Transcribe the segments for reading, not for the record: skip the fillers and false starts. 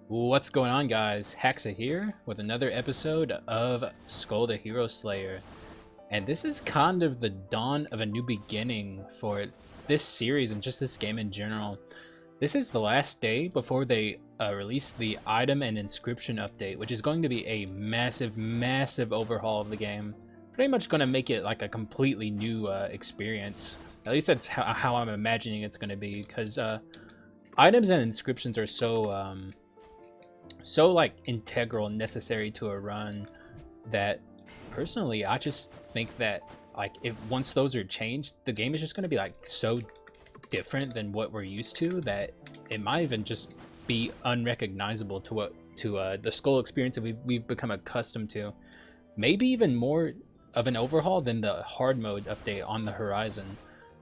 What's going on, guys? Hexa here with another episode of Skul the Hero Slayer. And this is kind of the dawn of a new beginning for this series and just this game in general. This is the last day before they release the item and inscription update, which is going to be a massive overhaul of the game. Pretty much going to make it like a completely new experience. At least that's how I'm imagining it's going to be, because items and inscriptions are so like integral and necessary to a run that personally I just think that like if once those are changed, the game is just going to be like so different than what we're used to that it might even just be unrecognizable to the Skul experience that we've become accustomed to. Maybe even more of an overhaul than the hard mode update on the horizon.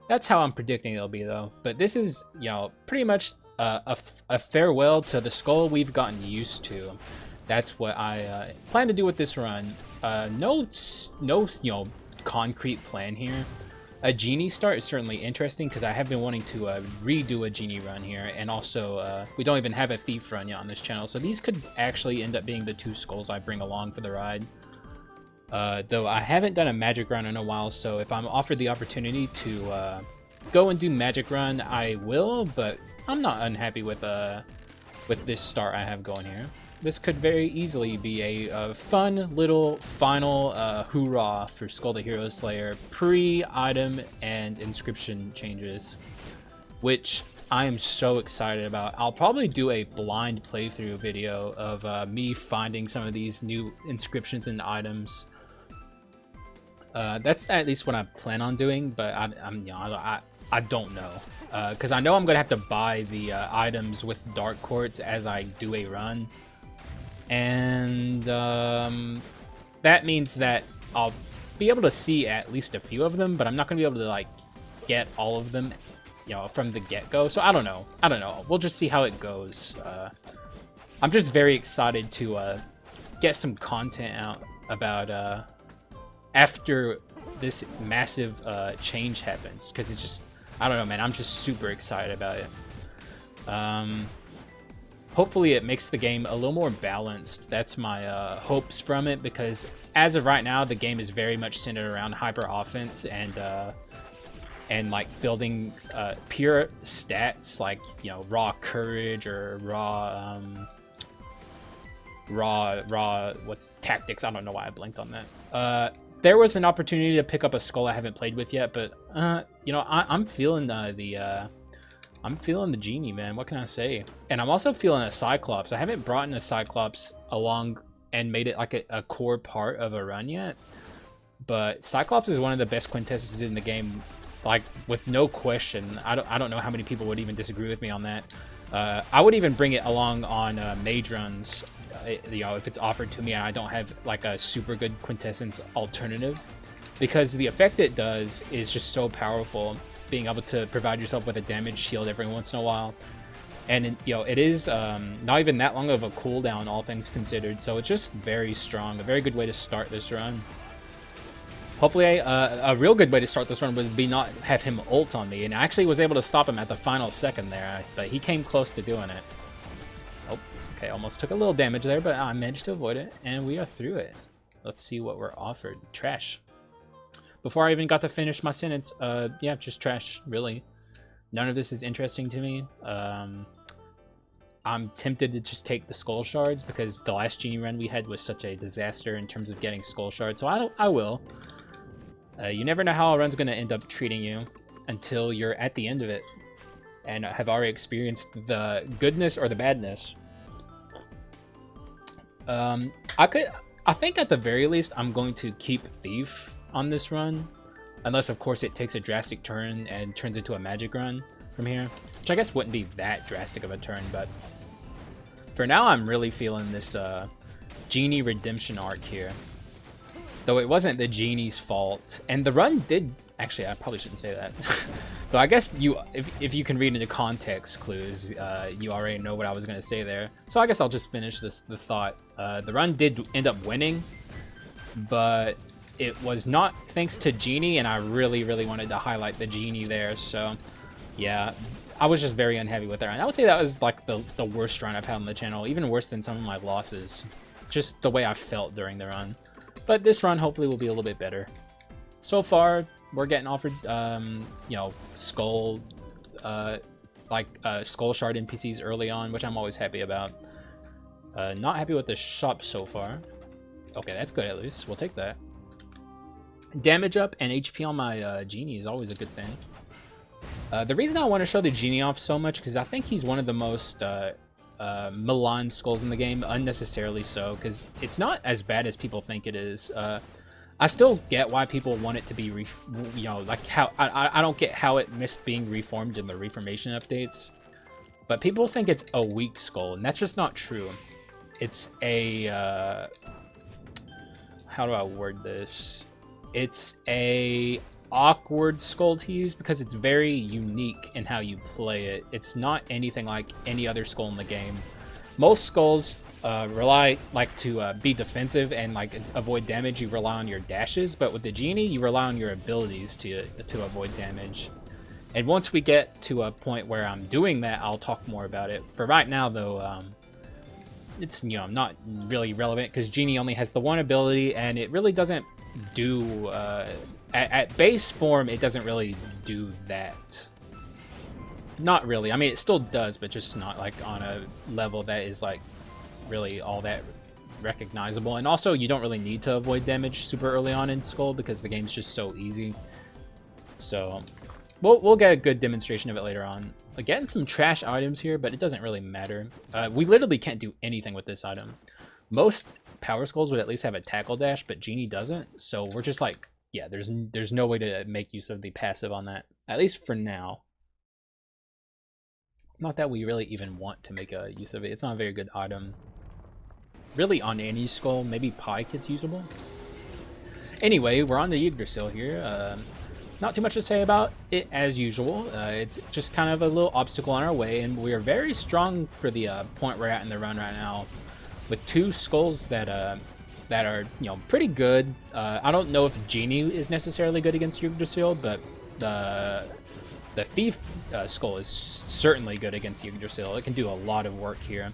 That's how I'm predicting it'll be, though. But this is, pretty much a farewell to the Skul we've gotten used to. That's what I plan to do with this run. No, concrete plan here. A Genie start is certainly interesting because I have been wanting to redo a Genie run here, and also we don't even have a Thief run yet on this channel, so these could actually end up being the two Skuls I bring along for the ride. Though I haven't done a magic run in a while, so if I'm offered the opportunity to go and do magic run, I will, but I'm not unhappy with this start I have going here. This could very easily be a fun little final hoorah for Skul the Hero Slayer pre-item and inscription changes, which I am so excited about. I'll probably do a blind playthrough video of me finding some of these new inscriptions and items. That's at least what I plan on doing, but I don't know, because I know I'm gonna have to buy the items with dark quartz as I do a run, and that means that I'll be able to see at least a few of them, but I'm not gonna be able to like get all of them, from the get-go. So I don't know. We'll just see how it goes. I'm just very excited to get some content out about after this massive change happens, because it's just, I don't know, man, I'm just super excited about it. Hopefully it makes the game a little more balanced. That's my hopes from it, because as of right now, the game is very much centered around hyper offense and like building pure stats like, raw courage or raw what's tactics. I don't know why I blinked on that. There was an opportunity to pick up a Skul I haven't played with yet, but I'm feeling I'm feeling the Genie, man. What can I say? And I'm also feeling a Cyclops. I haven't brought in a Cyclops along and made it like a core part of a run yet, but Cyclops is one of the best quintessенces in the game, like with no question. I don't know how many people would even disagree with me on that. I would even bring it along on mage runs, if it's offered to me and I don't have like a super good quintessence alternative, because the effect it does is just so powerful, being able to provide yourself with a damage shield every once in a while. And it is not even that long of a cooldown, all things considered, so it's just very strong, a very good way to start this run. Hopefully a real good way to start this run would be not have him ult on me, and I actually was able to stop him at the final second there, but he came close to doing it. Oh, okay, almost took a little damage there, but I managed to avoid it, and we are through it. Let's see what we're offered. Trash. Before I even got to finish my sentence, yeah, just trash, really. None of this is interesting to me. I'm tempted to just take the Skul shards, because the last Genie run we had was such a disaster in terms of getting Skul shards, so I will. You never know how a run's going to end up treating you until you're at the end of it and have already experienced the goodness or the badness. I think at the very least I'm going to keep Thief on this run, unless of course it takes a drastic turn and turns into a magic run from here, which I guess wouldn't be that drastic of a turn, but for now I'm really feeling this Genie redemption arc here. Though it wasn't the Genie's fault, and the run did, actually I probably shouldn't say that. Though I guess if you can read into context clues, you already know what I was going to say there. So I guess I'll just finish the thought. The run did end up winning, but it was not thanks to Genie, and I really wanted to highlight the Genie there. So yeah, I was just very unhappy with that run. I would say that was like the worst run I've had on the channel, even worse than some of my losses. Just the way I felt during the run. But this run hopefully will be a little bit better. So far, we're getting offered, you know, Skul, Skul Shard NPCs early on, which I'm always happy about. Not happy with the shop so far. Okay, that's good at least. We'll take that. Damage up and HP on my Genie is always a good thing. The reason I want to show the Genie off so much, because I think he's one of the most maligned skulls in the game, unnecessarily so, because it's not as bad as people think it is. I still get why people want it to be, you know, like how I don't get how it missed being reformed in the reformation updates, but people think it's a weak skull, and that's just not true. It's a how do I word this? It's a awkward skull to use because it's very unique in how you play it. It's not anything like any other skull in the game. Most skulls like to be defensive and like avoid damage. You rely on your dashes, but with the Genie, you rely on your abilities to avoid damage. And once we get to a point where I'm doing that, I'll talk more about it. For right now, though, it's, you know, not really relevant because Genie only has the one ability, and it really doesn't do at base form. It doesn't really do that. Not really. I mean, it still does, but just not like on a level that is like really all that recognizable. And also, you don't really need to avoid damage super early on in Skul because the game's just so easy. So we'll get a good demonstration of it later on. Getting some trash items here, but it doesn't really matter. We literally can't do anything with this item. Most power skulls would at least have a tackle dash, but Genie doesn't. So we're just like, yeah, there's no way to make use of the passive on that, at least for now. Not that we really even want to make a use of it. It's not a very good item. Really, on any skull, maybe Pike it's usable. Anyway, we're on the Yggdrasil here. Not too much to say about it as usual. It's just kind of a little obstacle on our way, and we are very strong for the point we're at in the run right now, with two skulls that are, you know, pretty good. I don't know if Genie is necessarily good against Yggdrasil, but the Thief skull is certainly good against Yggdrasil. It can do a lot of work here.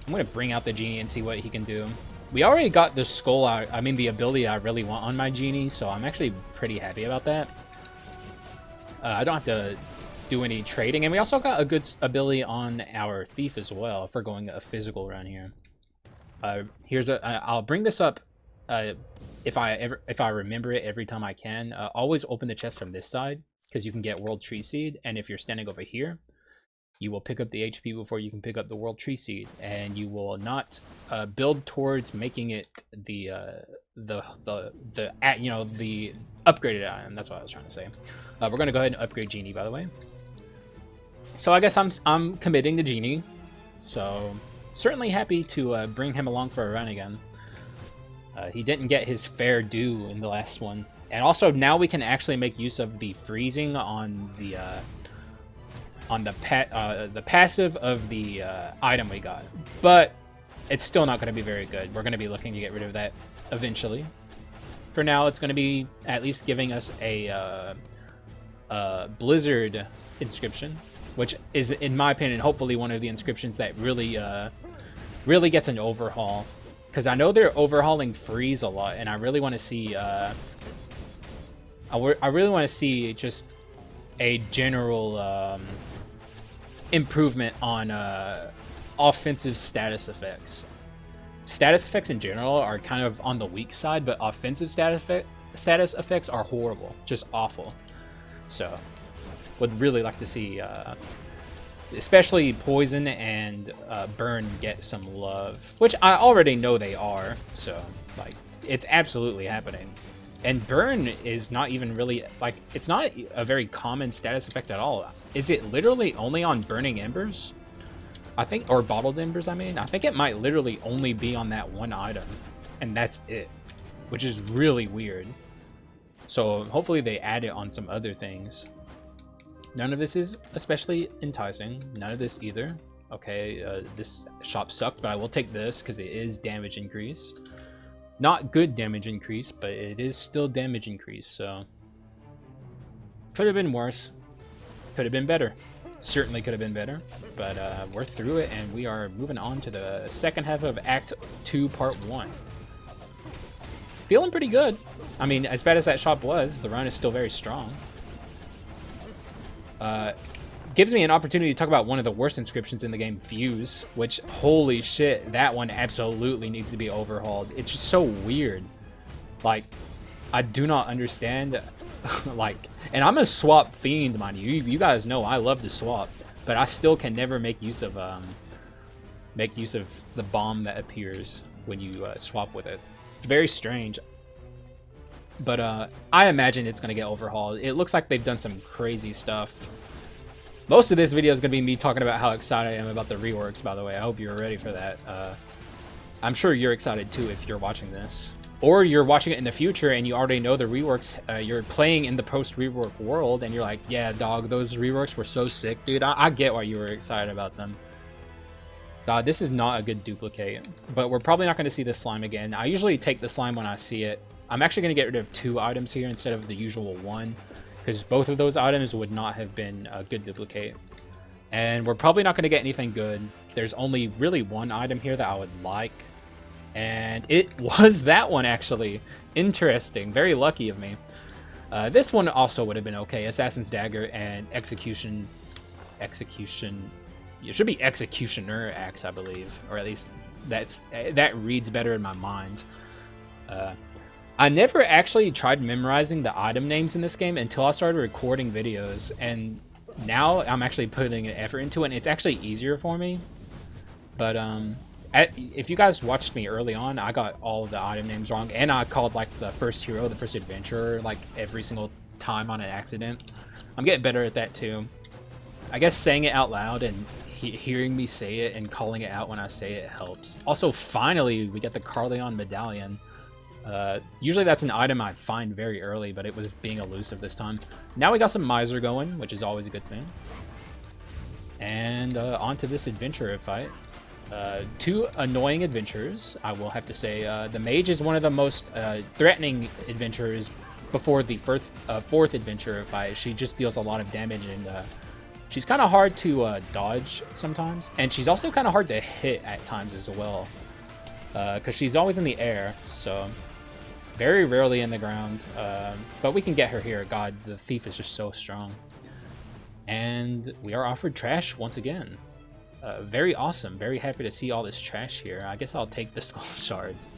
I'm going to bring out the Genie and see what he can do. We already got the skull out, I mean the ability I really want on my Genie, so I'm actually pretty happy about that. I don't have to do any trading, and we also got a good ability on our Thief as well if we're going a physical run here. I'll bring this up if I remember it every time I can. Always open the chest from this side, because you can get World Tree Seed, and if you're standing over here, you will pick up the HP before you can pick up the World Tree Seed, and you will not build towards making it the upgraded item. That's what I was trying to say. We're gonna go ahead and upgrade Genie, by the way. So I guess I'm committing to Genie. So certainly happy to bring him along for a run again. He didn't get his fair due in the last one. And also now we can actually make use of the freezing on the passive of the item we got. But it's still not going to be very good. We're going to be looking to get rid of that eventually. For now, it's going to be at least giving us a Blizzard inscription, which is, in my opinion, hopefully one of the inscriptions that really really gets an overhaul. Because I know they're overhauling freeze a lot, and I really want to see I really want to see just a general improvement on offensive status effects. Status effects in general are kind of on the weak side, but offensive status effects are horrible, just awful. So, would really like to see, especially Poison and Burn get some love, which I already know they are. So, like, it's absolutely happening. And Burn is not even really, like, it's not a very common status effect at all. Is it literally only on Burning Embers? I think, or Bottled Embers, I mean. I think it might literally only be on that one item, and that's it, which is really weird. So hopefully they add it on some other things. None of this is especially enticing. None of this either. Okay, this shop sucked, but I will take this because it is damage increase. Not good damage increase, but it is still damage increase, so could have been worse. Could have been better. Certainly could have been better, but we're through it, and we are moving on to the second half of Act 2, Part 1. Feeling pretty good. I mean, as bad as that shop was, the run is still very strong. Gives me an opportunity to talk about one of the worst inscriptions in the game, Fuse, which, holy shit, that one absolutely needs to be overhauled. It's just so weird. Like, I do not understand, like, and I'm a swap fiend, mind you. You guys know I love to swap, but I still can never make use of the bomb that appears when you swap with it. It's very strange. But I imagine it's gonna get overhauled. It looks like they've done some crazy stuff. Most of this video is going to be me talking about how excited I am about the reworks, by the way. I hope you're ready for that. I'm sure you're excited too if you're watching this. Or you're watching it in the future and you already know the reworks. You're playing in the post-rework world and you're like, yeah, dog, those reworks were so sick, dude. I get why you were excited about them. God, this is not a good duplicate. But we're probably not going to see this slime again. I usually take the slime when I see it. I'm actually going to get rid of 2 items here instead of the usual 1. Because both of those items would not have been a good duplicate. And we're probably not going to get anything good. There's only really 1 item here that I would like. And it was that one, actually. Interesting. Very lucky of me. This one also would have been okay. Assassin's Dagger and Execution... It should be Executioner Axe, I believe. Or at least that reads better in my mind. I never actually tried memorizing the item names in this game until I started recording videos, and now I'm actually putting an effort into it, and it's actually easier for me. But if you guys watched me early on, I got all of the item names wrong, and I called like the first hero, the first adventurer, like every single time on an accident. I'm getting better at that too. I guess saying it out loud and hearing me say it and calling it out when I say it helps. Also, finally, we get the Carleon medallion. Usually that's an item I find very early, but it was being elusive this time. Now we got some Miser going, which is always a good thing. And on to this adventurer fight. 2 annoying adventurers, I will have to say. The mage is one of the most threatening adventurers before the 4th adventurer fight. She just deals a lot of damage, and she's kind of hard to dodge sometimes. And she's also kind of hard to hit at times as well. Because she's always in the air, so... Very rarely in the ground, but we can get her here. God, the thief is just so strong. And we are offered trash once again. Very awesome. Very happy to see all this trash here. I guess I'll take the skull shards.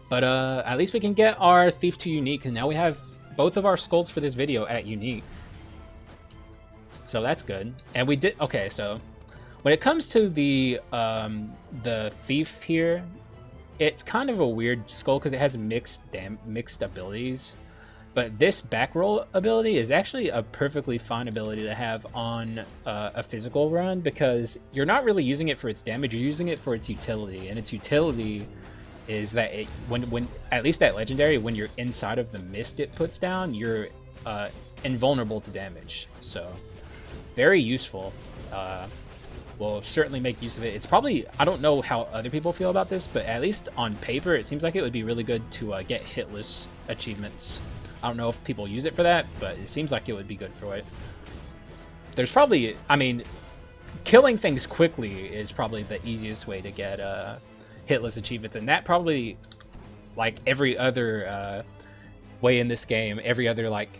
But at least we can get our thief to unique, and now we have both of our skulls for this video at unique. So that's good. And we did... Okay, so... When it comes to the thief here... It's kind of a weird skull because it has mixed abilities, but this back roll ability is actually a perfectly fine ability to have on a physical run because you're not really using it for its damage, you're using it for its utility, and its utility is that it, when at least at legendary, when you're inside of the mist it puts down, you're invulnerable to damage. So very useful. We'll certainly make use of it. It's probably, I don't know how other people feel about this, but at least on paper, it seems like it would be really good to get hitless achievements. I don't know if people use it for that, but it seems like it would be good for it. There's probably, I mean, killing things quickly is probably the easiest way to get hitless achievements, and that probably, like every other way in this game, every other like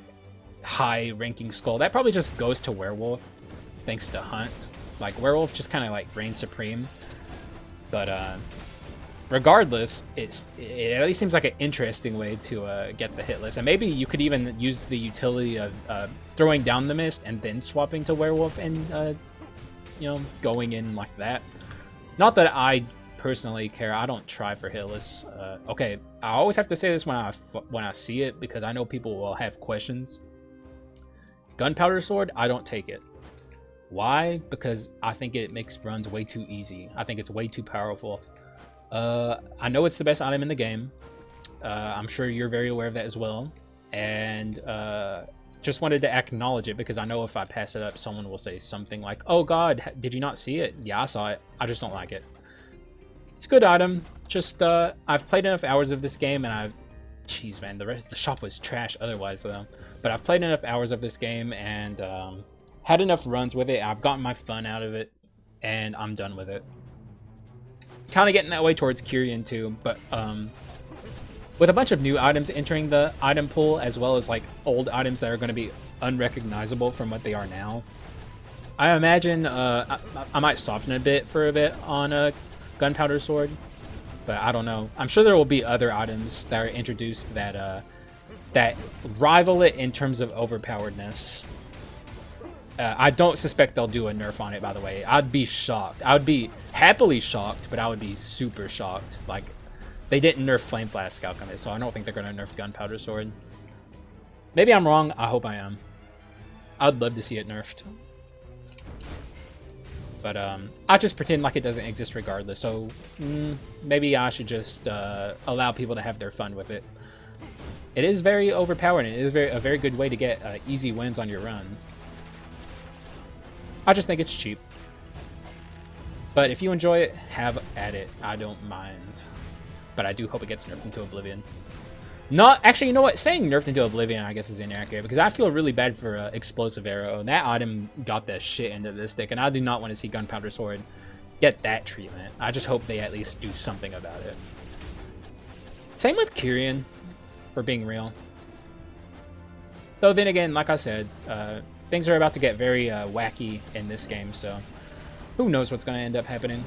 high-ranking skull, that probably just goes to Werewolf, thanks to Hunt. Like, Werewolf just kind of, like, reigns supreme. But, regardless, it at least seems like an interesting way to get the hit list. And maybe you could even use the utility of throwing down the mist and then swapping to Werewolf and, you know, going in like that. Not that I personally care. I don't try for hitless. Okay, I always have to say this when I see it because I know people will have questions. Gunpowder sword, I don't take it. Why? Because I think it makes runs way too easy. I think it's way too powerful. I know it's the best item in the game. I'm sure you're very aware of that as well. And just wanted to acknowledge it because I know if I pass it up, someone will say something like, "Oh God, did you not see it?" Yeah, I saw it. I just don't like it. It's a good item. Just I've played enough hours of this game, and Jeez, man, the shop was trash otherwise, though. But I've played enough hours of this game and had enough runs with it. I've gotten my fun out of it, and I'm done with it. Kind of getting that way towards Carleon, too. But with a bunch of new items entering the item pool, as well as, like, old items that are going to be unrecognizable from what they are now, I imagine I might soften a bit for a bit on a gunpowder sword. But I don't know. I'm sure there will be other items that are introduced that that rival it in terms of overpoweredness. I don't suspect they'll do a nerf on it, by the way. I'd be shocked. I would be happily shocked, but I would be super shocked. Like, they didn't nerf Flame Flask Alchemist, so I don't think they're going to nerf Gunpowder Sword. Maybe I'm wrong. I hope I am. I'd love to see it nerfed. But I just pretend like it doesn't exist regardless. So maybe I should just allow people to have their fun with it. It is very overpowered. And it is a very good way to get easy wins on your run. I just think it's cheap. But if you enjoy it, have at it. I don't mind. But I do hope it gets nerfed into Oblivion. Not actually, you know what? Saying nerfed into Oblivion, I guess, is inaccurate because I feel really bad for Explosive Arrow. That item got the shit into this stick, and I do not want to see Gunpowder Sword get that treatment. I just hope they at least do something about it. Same with Carleon, for being real. Though then again, like I said, things are about to get very wacky in this game, so who knows what's going to end up happening.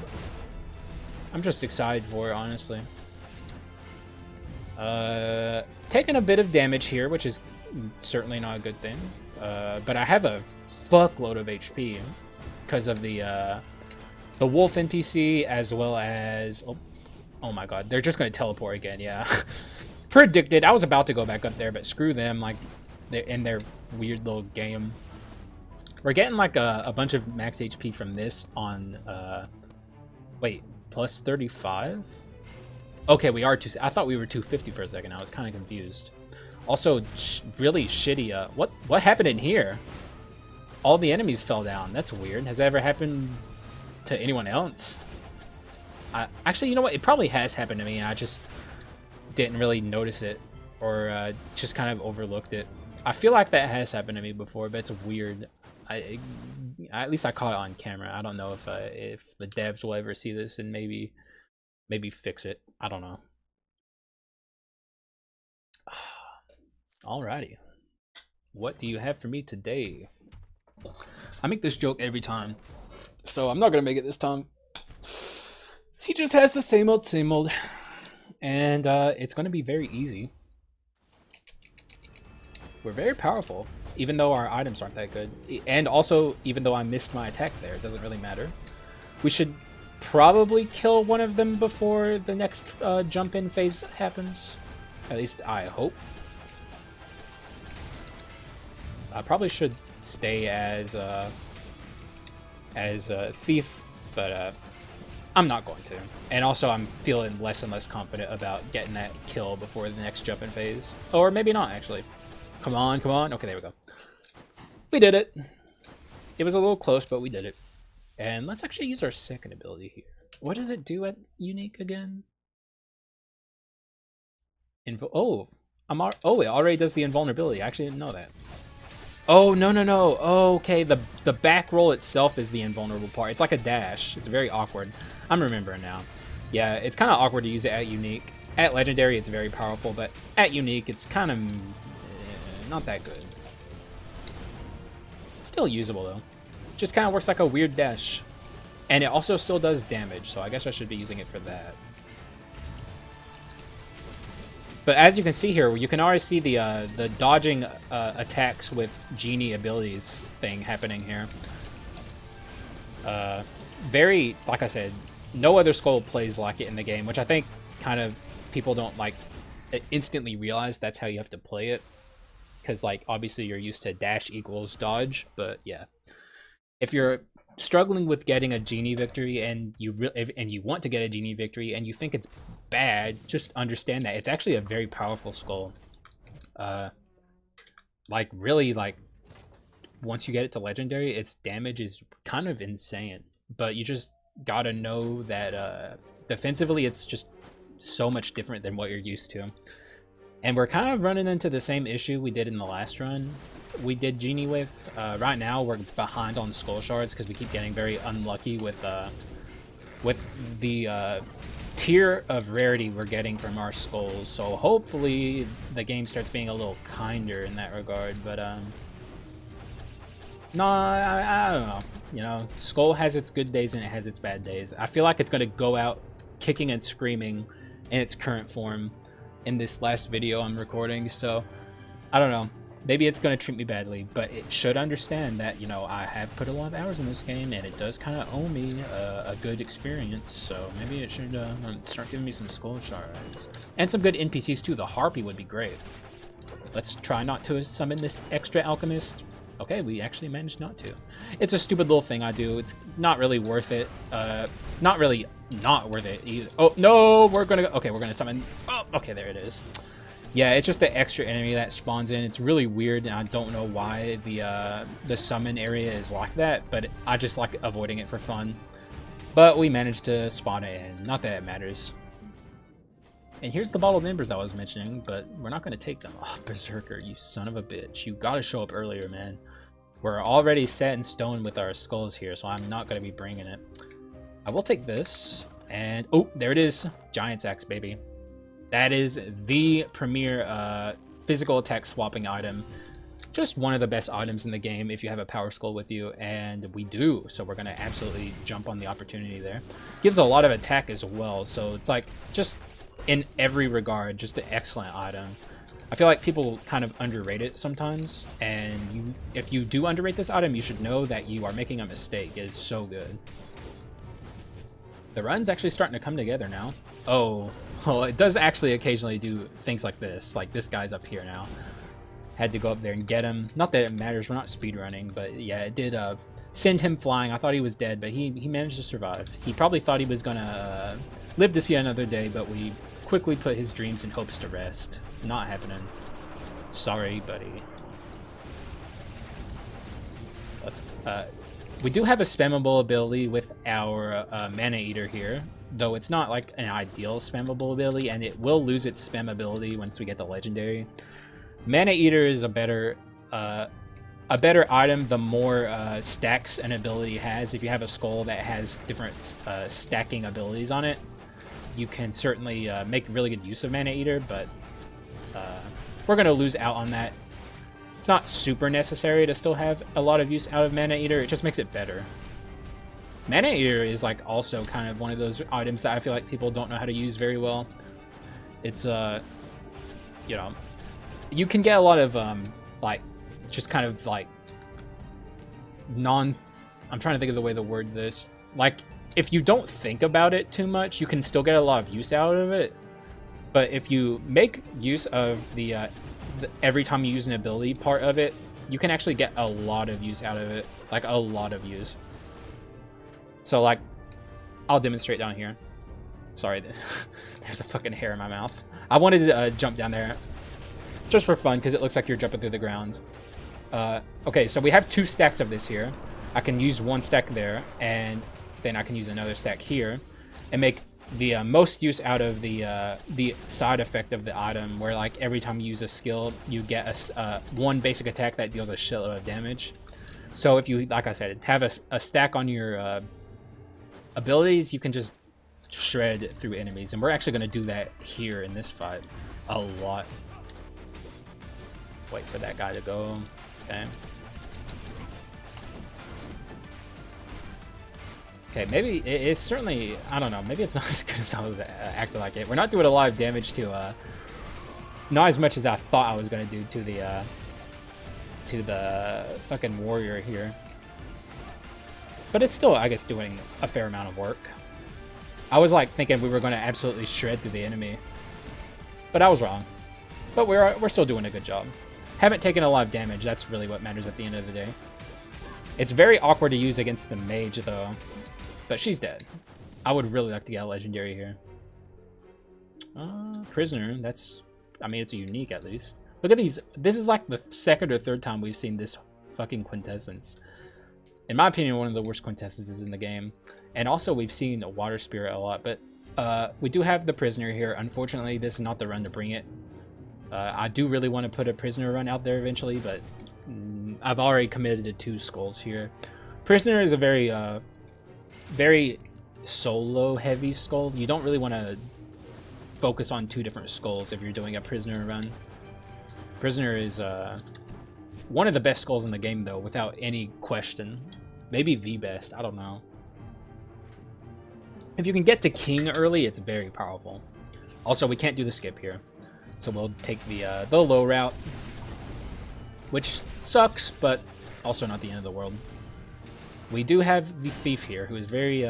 I'm just excited for it, honestly. Taking a bit of damage here, which is certainly not a good thing. But I have a fuckload of HP because of the wolf NPC as well as... Oh my god, they're just going to teleport again, yeah. Predicted. I was about to go back up there, but screw them. Like, they're in their weird little game. We're getting like a bunch of max HP from this on... wait, plus 35? Okay, we are I thought we were 250 for a second. I was kind of confused. Also, really shitty. What happened in here? All the enemies fell down. That's weird. Has that ever happened to anyone else? Actually, you know what? It probably has happened to me, and I just didn't really notice it, or just kind of overlooked it. I feel like that has happened to me before, but it's weird. At least I caught it on camera. I don't know if the devs will ever see this and maybe fix it. I don't know. Alrighty. What do you have for me today? I make this joke every time, so I'm not gonna make it this time. He just has the same old, and it's gonna be very easy. We're very powerful, even though our items aren't that good, and also even though I missed my attack there, it doesn't really matter. We should probably kill one of them before the next jump in phase happens. At least I hope. I probably should stay as a thief, but I'm not going to. And also I'm feeling less and less confident about getting that kill before the next jump in phase. Or maybe not, actually. Come on, come on. Okay, there we go. We did it. It was a little close, but we did it. And let's actually use our second ability here. What does it do at unique again? It already does the invulnerability. I actually didn't know that. Oh, no. Oh, okay, the back roll itself is the invulnerable part. It's like a dash. It's very awkward. I'm remembering now. Yeah, it's kind of awkward to use it at unique. At legendary, it's very powerful, but at unique, it's kind of not that good. Still usable, though. Just kind of works like a weird dash. And it also still does damage, so I guess I should be using it for that. But as you can see here, you can already see the dodging attacks with Genie abilities thing happening here. Very, like I said, no other Skul plays like it in the game, which I think kind of people don't like instantly realize that's how you have to play it. Because like obviously you're used to dash equals dodge, but yeah. If you're struggling with getting a Genie victory and you want to get a Genie victory and you think it's bad, just understand that it's actually a very powerful Skul. Like really, like once you get it to legendary, its damage is kind of insane. But you just gotta know that defensively, it's just so much different than what you're used to. And we're kind of running into the same issue we did in the last run we did Genie with. Right now, we're behind on Skull Shards because we keep getting very unlucky with the tier of rarity we're getting from our skulls. So hopefully the game starts being a little kinder in that regard. But no, I don't know. You know, Skull has its good days and it has its bad days. I feel like it's going to go out kicking and screaming in its current form in this last video I'm recording. So I don't know. Maybe it's going to treat me badly, but it should understand that, you know, I have put a lot of hours in this game and it does kind of owe me a good experience. So maybe it should start giving me some Skull Shards. And some good NPCs too. The Harpy would be great. Let's try not to summon this extra alchemist. Okay, we actually managed not to. It's a stupid little thing I do. It's not really worth it. Not really not worth it either. Oh, no, we're gonna go. Okay, we're gonna summon. Oh, okay, there it is. Yeah, it's just the extra enemy that spawns in. It's really weird, and I don't know why the summon area is like that, but I just like avoiding it for fun. But we managed to spawn it in. Not that it matters. And here's the bottled embers I was mentioning, but we're not going to take them. Oh, Berserker, you son of a bitch. You got to show up earlier, man. We're already set in stone with our skulls here, so I'm not going to be bringing it. I will take this, and oh, there it is. Giant's Axe, baby. That is the premier physical attack swapping item. Just one of the best items in the game if you have a power skull with you, and we do, so we're going to absolutely jump on the opportunity there. Gives a lot of attack as well, so it's like just in every regard, just an excellent item. I feel like people kind of underrate it sometimes, and if you do underrate this item, you should know that you are making a mistake. It is so good. The run's actually starting to come together now. Oh, well, it does actually occasionally do things like this. Like this guy's up here now. Had to go up there and get him. Not that it matters, we're not speedrunning, but yeah, it did send him flying. I thought he was dead, but he managed to survive. He probably thought he was gonna live to see another day, but we quickly put his dreams and hopes to rest. Not happening. Sorry, buddy. Let's we do have a spammable ability with our Mana Eater here, though it's not like an ideal spammable ability, and it will lose its spammability once we get the legendary. Mana Eater is a better item the more stacks an ability has. If you have a skull that has different stacking abilities on it, you can certainly make really good use of Mana Eater, but we're going to lose out on that. It's not super necessary to still have a lot of use out of Mana Eater, it just makes it better. Mana Eater is like also kind of one of those items that I feel like people don't know how to use very well. It's, you know, you can get a lot of, like, just kind of like I'm trying to think of the way to word this. Like, if you don't think about it too much, you can still get a lot of use out of it. But if you make use of the every time you use an ability part of it, you can actually get a lot of use out of it. Like, a lot of use. So, like, I'll demonstrate down here. Sorry, there's a fucking hair in my mouth. I wanted to jump down there just for fun, because it looks like you're jumping through the ground. Okay, so we have 2 stacks of this here. I can use 1 stack there, and then I can use another stack here, and make the most use out of the side effect of the item, where like every time you use a skill, you get a one basic attack that deals a shitload of damage. So if you, like I said, have a stack on your abilities, you can just shred through enemies, and we're actually going to do that here in this fight a lot. Wait for that guy to go. Okay. Okay, maybe it's certainly, I don't know, maybe it's not as good as I was acting like it. We're not doing a lot of damage to, not as much as I thought I was going to do to the fucking warrior here. But it's still, I guess, doing a fair amount of work. I was like thinking we were going to absolutely shred through the enemy, but I was wrong. But we're still doing a good job. Haven't taken a lot of damage, that's really what matters at the end of the day. It's very awkward to use against the mage, though. But she's dead. I would really like to get a legendary here. Prisoner, that's, I mean, it's a unique at least. Look at these. This is like the 2nd or 3rd time we've seen this fucking quintessence. In my opinion, one of the worst quintessences in the game. And also we've seen a water spirit a lot, but we do have the prisoner here. Unfortunately, this is not the run to bring it. I do really want to put a prisoner run out there eventually, but I've already committed to 2 skulls here. Prisoner is a very solo heavy skull. You don't really want to focus on 2 different skulls if you're doing a prisoner run. Prisoner is one of the best skulls in the game, though, without any question. Maybe the best, I don't know. If you can get to king early, it's very powerful. Also, we can't do the skip here, so we'll take the low route, which sucks, but also not the end of the world. We do have the thief here, who is very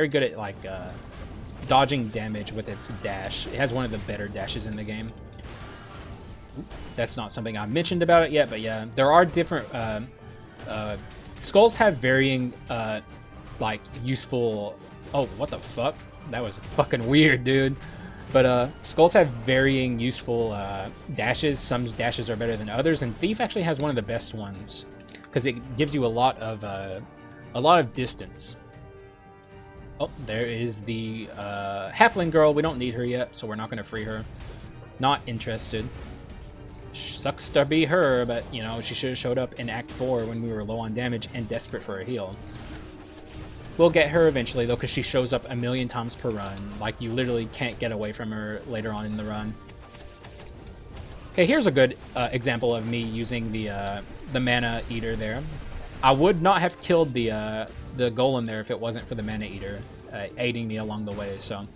good at like dodging damage with its dash. It has one of the better dashes in the game. That's not something I mentioned about it yet, but yeah, there are different skulls have varying like useful. Oh, what the fuck? That was fucking weird, dude. But skulls have varying useful dashes. Some dashes are better than others, and thief actually has one of the best ones because it gives you a lot of distance. Oh, there is the halfling girl. We don't need her yet, so we're not going to free her. Not interested. Sucks to be her, but you know, she should have showed up in Act 4 when we were low on damage and desperate for a heal. We'll get her eventually, though, because she shows up a million times per run. Like, you literally can't get away from her later on in the run. Okay, here's a good example of me using the mana eater there. I would not have killed the golem there if it wasn't for the mana eater aiding me along the way. So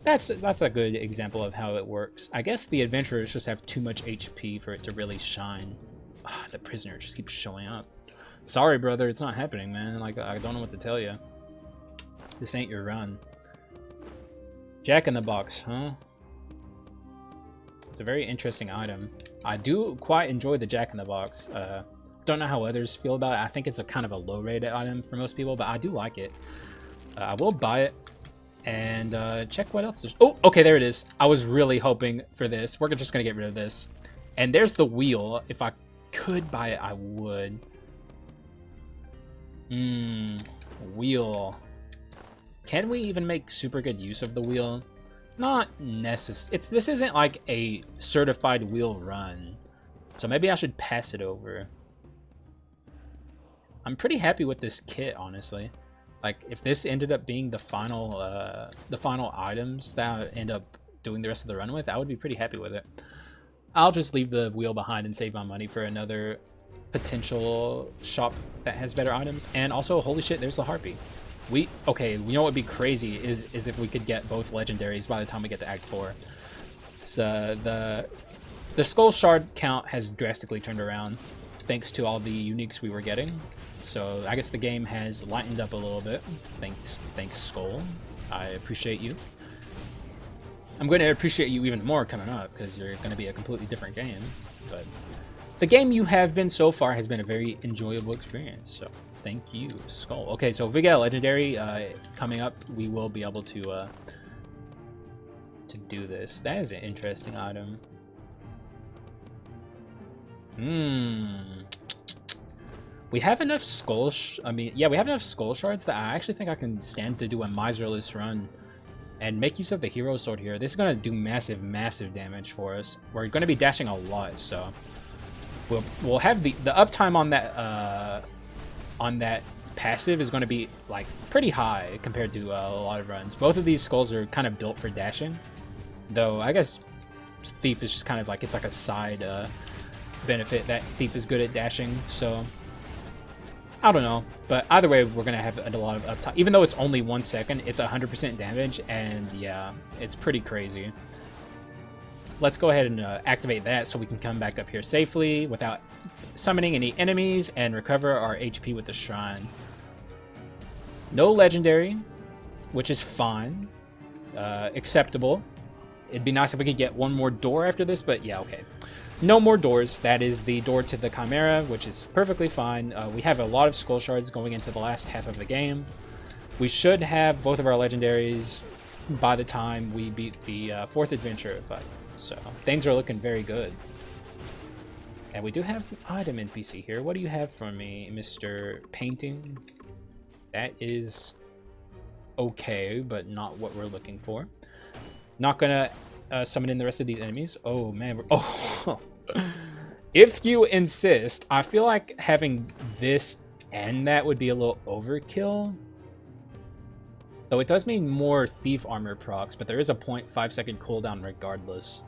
that's a good example of how it works. I guess the adventurers just have too much HP for it to really shine. The prisoner just keeps showing up. Sorry, brother, it's not happening, man. Like, I don't know what to tell you. This ain't your run. Jack in the Box, huh? It's a very interesting item. I do quite enjoy the Jack in the Box. Don't know how others feel about it. I think it's a kind of a low-rated item for most people, but I do like it. I will buy it and check what else. Oh, okay, there it is. I was really hoping for this. We're just gonna get rid of this. And there's the wheel. If I could buy it, I would. Wheel. Can we even make super good use of the wheel? Not necessary. This isn't like a certified wheel run, so maybe I should pass it over. I'm pretty happy with this kit, honestly. Like, if this ended up being the final items that I end up doing the rest of the run with, I would be pretty happy with it. I'll just leave the wheel behind and save my money for another potential shop that has better items. And also, holy shit, there's the harpy. Okay, you know what would be crazy is if we could get both legendaries by the time we get to Act 4. So the skull shard count has drastically turned around thanks to all the uniques we were getting. So I guess the game has lightened up a little bit. Thanks Skul. I appreciate you. I'm going to appreciate you even more coming up because you're going to be a completely different game. But the game you have been so far has been a very enjoyable experience. So thank you, Skul. Okay, so if we get a legendary coming up, we will be able to do this. That is an interesting item. We have enough skull. We have enough skull shards that I actually think I can stand to do a miserless run and make use of the hero sword here. This is going to do massive, massive damage for us. We're going to be dashing a lot, so we'll have the uptime on that passive is going to be like pretty high compared to a lot of runs. Both of these skulls are kind of built for dashing, though I guess Thief is just kind of like, it's like a side benefit that Thief is good at dashing, so I don't know, but either way, we're going to have a lot of uptime. Even though it's only 1 second, it's 100% damage, and yeah, it's pretty crazy. Let's go ahead and activate that so we can come back up here safely without summoning any enemies and recover our HP with the shrine. No legendary, which is fine. Acceptable. It'd be nice if we could get one more door after this, but yeah, okay. No more doors. That is the door to the Chimera, which is perfectly fine. We have a lot of skull shards going into the last half of the game. We should have both of our legendaries by the time we beat the 4th adventure fight. So things are looking very good. And we do have an item NPC here. What do you have for me, Mr. Painting? That is okay, but not what we're looking for. Not gonna summon in the rest of these enemies. Oh man, oh. If you insist, I feel like having this and that would be a little overkill. Though it does mean more thief armor procs, but there is a 0.5 second cooldown regardless.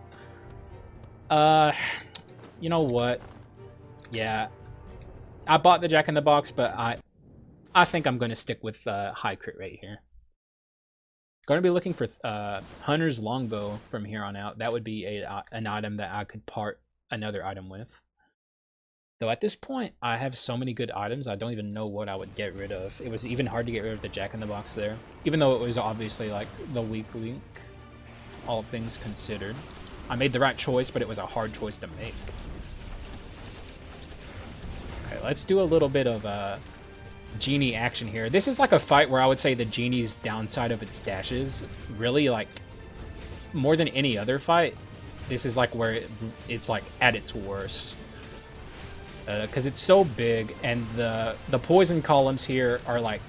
You know what? Yeah, I bought the Jack-in-the-Box, but I think I'm going to stick with high crit rate here. Going to be looking for Hunter's Longbow from here on out. That would be an item that I could part another item with. Though at this point, I have so many good items, I don't even know what I would get rid of. It was even hard to get rid of the Jack-in-the-Box there. Even though it was obviously like the weak link, all things considered. I made the right choice, but it was a hard choice to make. Okay, let's do a little bit of Genie action here. This is like a fight where I would say the Genie's downside of its dashes, really like more than any other fight, this is like where it's like at its worst. Because it's so big, and the poison columns here are like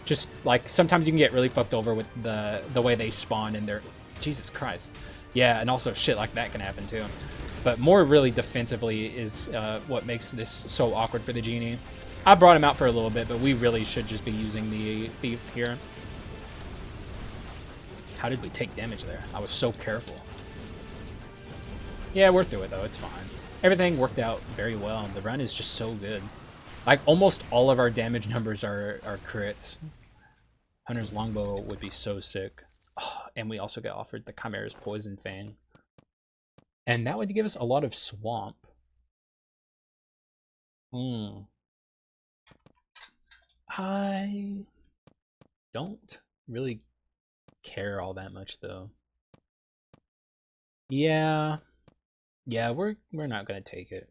just like sometimes you can get really fucked over with the way they spawn and they're Jesus Christ. Yeah, and also shit like that can happen too. But more really defensively is what makes this so awkward for the Genie. I brought him out for a little bit, but we really should just be using the Thief here. How did we take damage there? I was so careful. Yeah, we're through it though, it's fine. Everything worked out very well, and the run is just so good. Like, almost all of our damage numbers are crits. Hunter's Longbow would be so sick. Oh, and we also get offered the Chimera's Poison Fang. And that would give us a lot of Swamp. I don't really care all that much, though. Yeah, we're not gonna take it.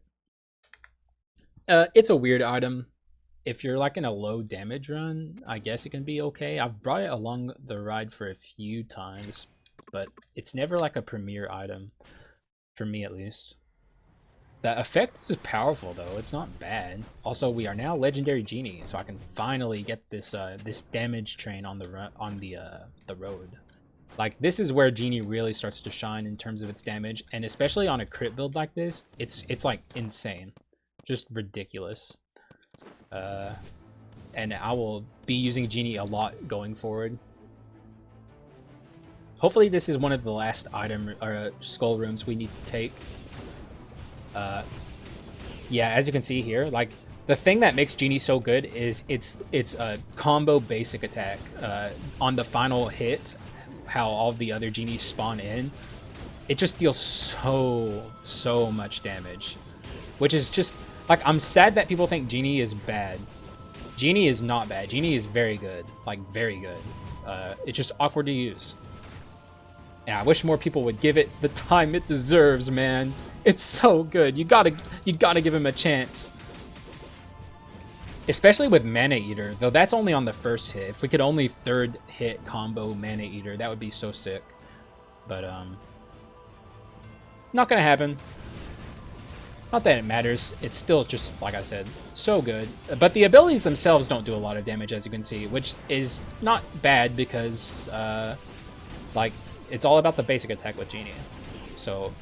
It's a weird item. If you're like in a low damage run, I guess it can be okay. I've brought it along the ride for a few times, but it's never like a premier item, for me at least. The effect is powerful though, it's not bad. Also, we are now Legendary Genie, so I can finally get this this damage train on the road. Like, this is where Genie really starts to shine in terms of its damage, and especially on a crit build like this, it's like insane. Just ridiculous. And I will be using Genie a lot going forward. Hopefully this is one of the last item or skull rooms we need to take. Yeah, as you can see here, like, the thing that makes Genie so good is it's a combo basic attack. On the final hit, how all the other Genies spawn in, it just deals so much damage, which is just like, I'm sad that people think Genie is bad. Genie is not bad. Genie is very good, like very good. It's just awkward to use. And I wish more people would give it the time it deserves, man. It's so good. You gotta give him a chance. Especially with Mana Eater, though that's only on the first hit. If we could only third hit combo Mana Eater, that would be so sick. But not gonna happen. Not that it matters. It's still just, like I said, so good. But the abilities themselves don't do a lot of damage, as you can see, which is not bad because, like, it's all about the basic attack with Genie. So,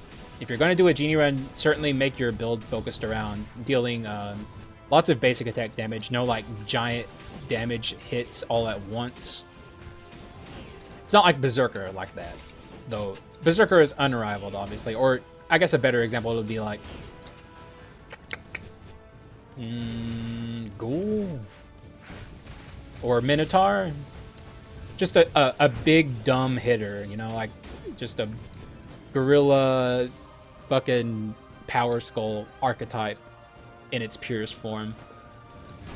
if you're going to do a Genie run, certainly make your build focused around dealing lots of basic attack damage, no, like, giant damage hits all at once. It's not like Berserker like that, though. Berserker is unrivaled, obviously, or I guess a better example would be like Ghoul or Minotaur. Just a big dumb hitter, you know, like just a gorilla fucking Power Skull archetype in its purest form.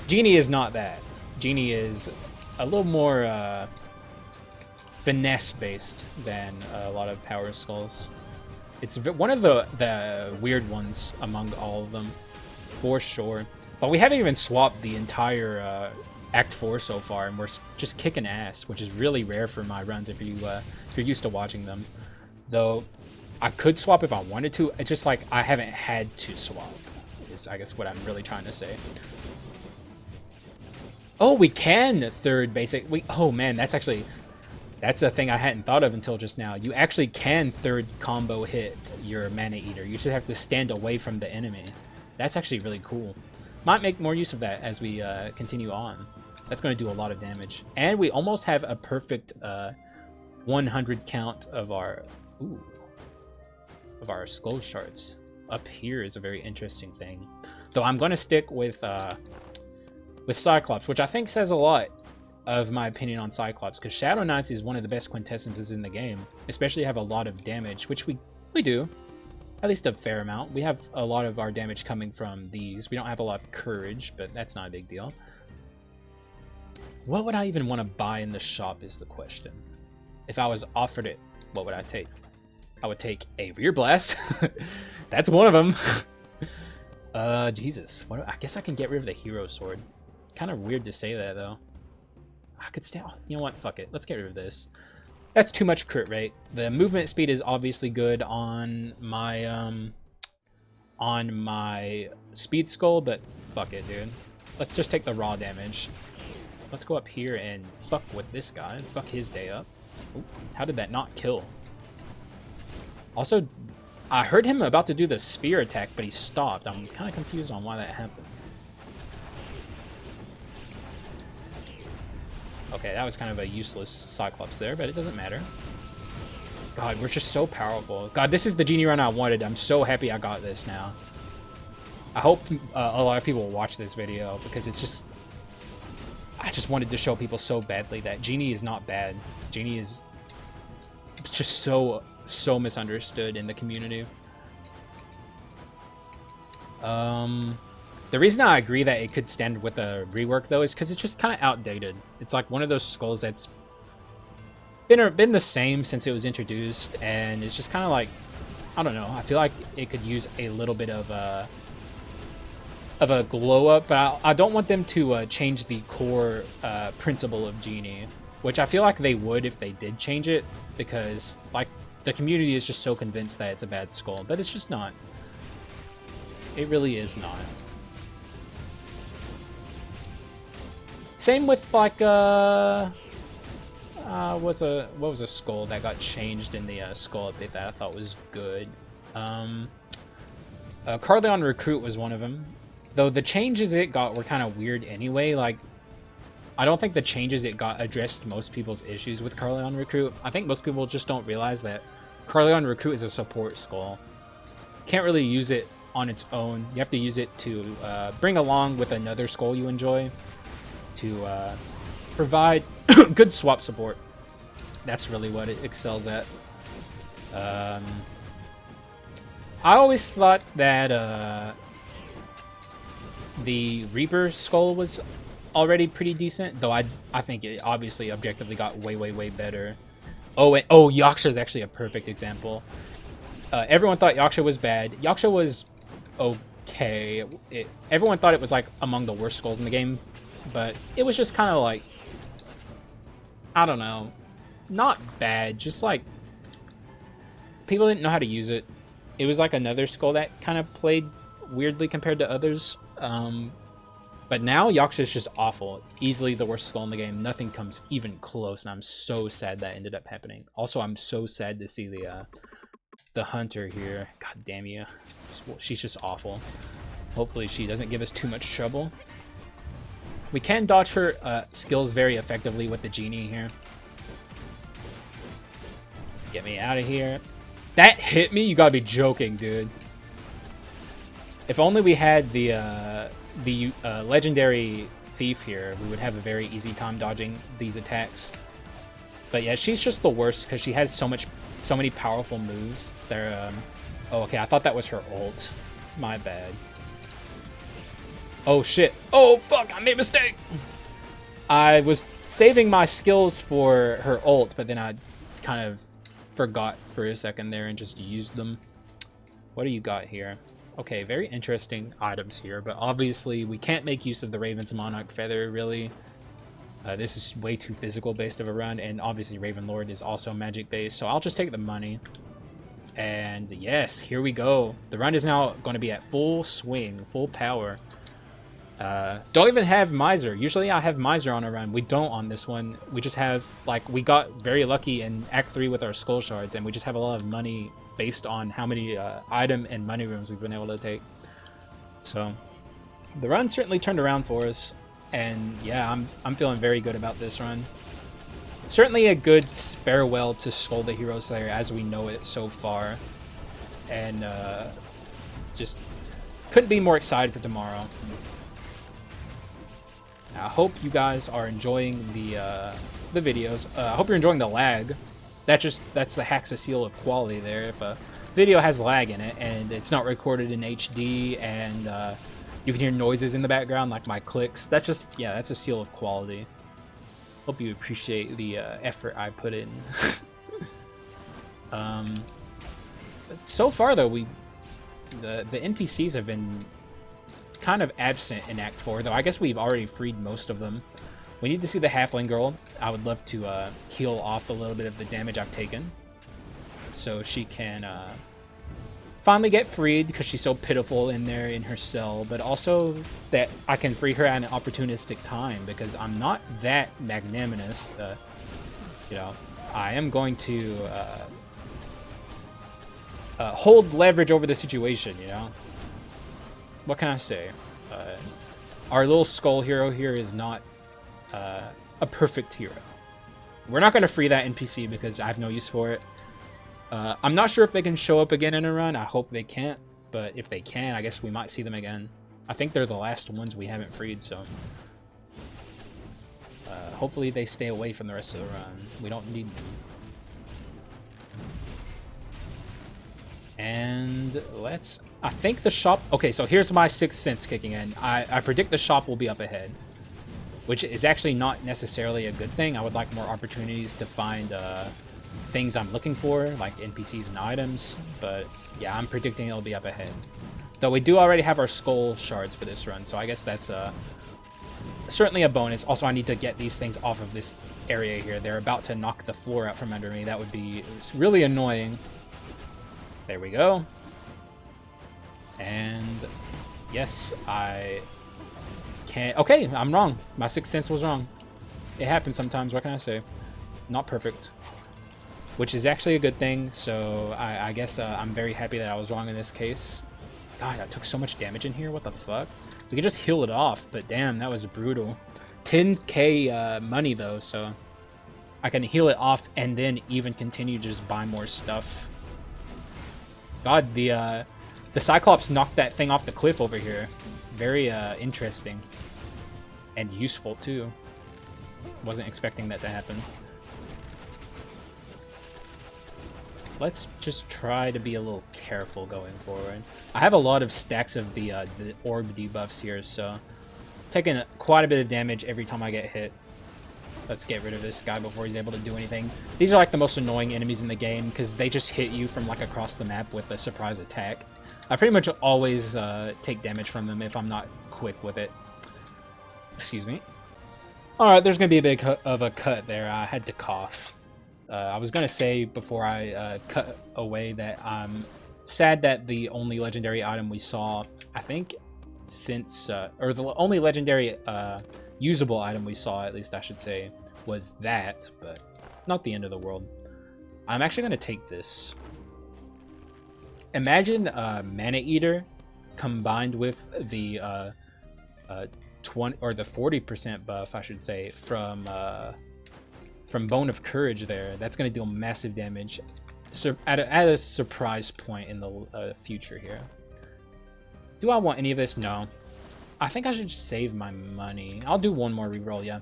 Genie is not that. Genie is a little more finesse based than a lot of Power Skulls. It's one of the weird ones among all of them, for sure. But we haven't even swapped the entire Act 4 so far, and we're just kicking ass, which is really rare for my runs if you're used to watching them. Though I could swap if I wanted to. It's just like I haven't had to swap, is I guess what I'm really trying to say. Oh, we can third basic. Oh man, that's That's a thing I hadn't thought of until just now. You actually can third combo hit your Mana Eater. You just have to stand away from the enemy. That's actually really cool. Might make more use of that as we continue on. That's going to do a lot of damage. And we almost have a perfect 100 count of our Skul shards. Up here is a very interesting thing. Though I'm going to stick with Cyclops, which I think says a lot of my opinion on Cyclops, because Shadow Knights is one of the best quintessences in the game, especially have a lot of damage, which we do, at least a fair amount. We have a lot of our damage coming from these. We don't have a lot of courage, but that's not a big deal. What would I even want to buy in the shop is the question. If I was offered it, what would I take? I would take a Rear Blast. That's one of them. Jesus. I guess I can get rid of the Hero Sword. Kind of weird to say that, though. I could stay. You know what? Fuck it. Let's get rid of this. That's too much crit rate. The movement speed is obviously good on my Speed Skull, but fuck it, dude. Let's just take the raw damage. Let's go up here and fuck with this guy. Fuck his day up. Ooh, how did that not kill? Also, I heard him about to do the sphere attack, but he stopped. I'm kind of confused on why that happened. Okay, that was kind of a useless Cyclops there, but it doesn't matter. God, we're just so powerful. God, this is the Genie run I wanted. I'm so happy I got this now. I hope a lot of people will watch this video, because it's just... I just wanted to show people so badly that Genie is not bad. Genie is just so misunderstood in the community. The reason I agree that it could stand with a rework, though, is because it's just kind of outdated. It's like one of those skulls that's been the same since it was introduced, and it's just kind of like, I don't know. I feel like it could use a little bit of a glow up, but I don't want them to change the core principle of Genie, which I feel like they would if they did change it, because like the community is just so convinced that it's a bad skull, but it's just not. It really is not. Same with like what was a skull that got changed in the Skull update that I thought was good? Carleon Recruit was one of them. Though the changes it got were kind of weird anyway. Like, I don't think the changes it got addressed most people's issues with Carleon Recruit. I think most people just don't realize that Carleon Recruit is a support skull. Can't really use it on its own. You have to use it to bring along with another skull you enjoy to provide good swap support. That's really what it excels at. I always thought that the Reaper skull was already pretty decent, though I think it obviously objectively got way better. Oh, Yaksha is actually a perfect example. Everyone thought Yaksha was bad. Yaksha was okay. Everyone thought it was like among the worst skulls in the game, but it was just kind of like, I don't know, not bad, just like people didn't know how to use it. It was like another skull that kind of played weirdly compared to others. But now Yaksha is just awful. Easily the worst skull in the game. Nothing comes even close, and I'm so sad that ended up happening. Also, I'm so sad to see the hunter here. God damn you. She's just awful. Hopefully she doesn't give us too much trouble. We can dodge her skills very effectively with the Genie here. Get me out of here. That hit me? You gotta be joking, dude. If only we had the legendary thief here, we would have a very easy time dodging these attacks. But yeah, she's just the worst because she has so many powerful moves. They're oh, okay, I thought that was her ult. My bad. Oh shit. Oh fuck, I made a mistake. I was saving my skills for her ult, but then I kind of forgot for a second there and just used them. What do you got here? Okay, very interesting items here, but obviously we can't make use of the Raven's Monarch Feather, really. This is way too physical-based of a run, and obviously Raven Lord is also magic-based, so I'll just take the money. And yes, here we go. The run is now going to be at full swing, full power. Don't even have Miser. Usually I have Miser on a run. We don't on this one. We just have, like, we got very lucky in Act 3 with our Skull Shards, and we just have a lot of money based on how many item and money rooms we've been able to take. So, the run certainly turned around for us, and yeah, I'm feeling very good about this run. Certainly a good farewell to Skull the Hero Slayer as we know it so far, and just couldn't be more excited for tomorrow. I hope you guys are enjoying the videos. I hope you're enjoying the lag. That's the Haxa seal of quality there. If a video has lag in it and it's not recorded in HD and you can hear noises in the background like my clicks, that's just, yeah, that's a seal of quality. Hope you appreciate the effort I put in. So far though, the NPCs have been kind of absent in Act 4, though I guess we've already freed most of them. We need to see the Halfling Girl. I would love to heal off a little bit of the damage I've taken, so she can finally get freed, because she's so pitiful in there in her cell, but also that I can free her at an opportunistic time, because I'm not that magnanimous. You know, I am going to hold leverage over the situation, you know? What can I say? Our little Skull hero here is not a perfect hero. We're not going to free that NPC because I have no use for it. I'm not sure if they can show up again in a run. I hope they can't, but if they can, I guess we might see them again. I think they're the last ones we haven't freed, so hopefully they stay away from the rest of the run. We don't need them. And let's, I think the shop, okay, so here's my sixth sense kicking in. I predict the shop will be up ahead, which is actually not necessarily a good thing. I would like more opportunities to find things I'm looking for, like NPCs and items, but yeah, I'm predicting it'll be up ahead. Though we do already have our Skull Shards for this run, so I guess that's certainly a bonus. Also, I need to get these things off of this area here. They're about to knock the floor out from under me. That would be really annoying. There we go. And yes, I can't. Okay, I'm wrong. My sixth sense was wrong. It happens sometimes. What can I say? Not perfect. Which is actually a good thing. So I guess I'm very happy that I was wrong in this case. God, I took so much damage in here. What the fuck? We can just heal it off, but damn, that was brutal. 10k money though, so I can heal it off and then even continue to just buy more stuff. God, the Cyclops knocked that thing off the cliff over here. Very interesting. And useful, too. Wasn't expecting that to happen. Let's just try to be a little careful going forward. I have a lot of stacks of the orb debuffs here, so taking quite a bit of damage every time I get hit. Let's get rid of this guy before he's able to do anything. These are like the most annoying enemies in the game because they just hit you from like across the map with a surprise attack. I pretty much always take damage from them if I'm not quick with it. Excuse me. Alright, there's going to be a bit of a cut there. I had to cough. I was going to say before I cut away that I'm sad that the only legendary item we saw, I think, since, or the only legendary usable item we saw, at least I should say, was that, but not the end of the world. I'm actually going to take this. Imagine Mana Eater combined with the 20 or the 40% buff, I should say, from Bone of Courage there. That's going to deal massive damage at a surprise point in the future here. Do I want any of this? No. I think I should just save my money. I'll do one more reroll, yeah.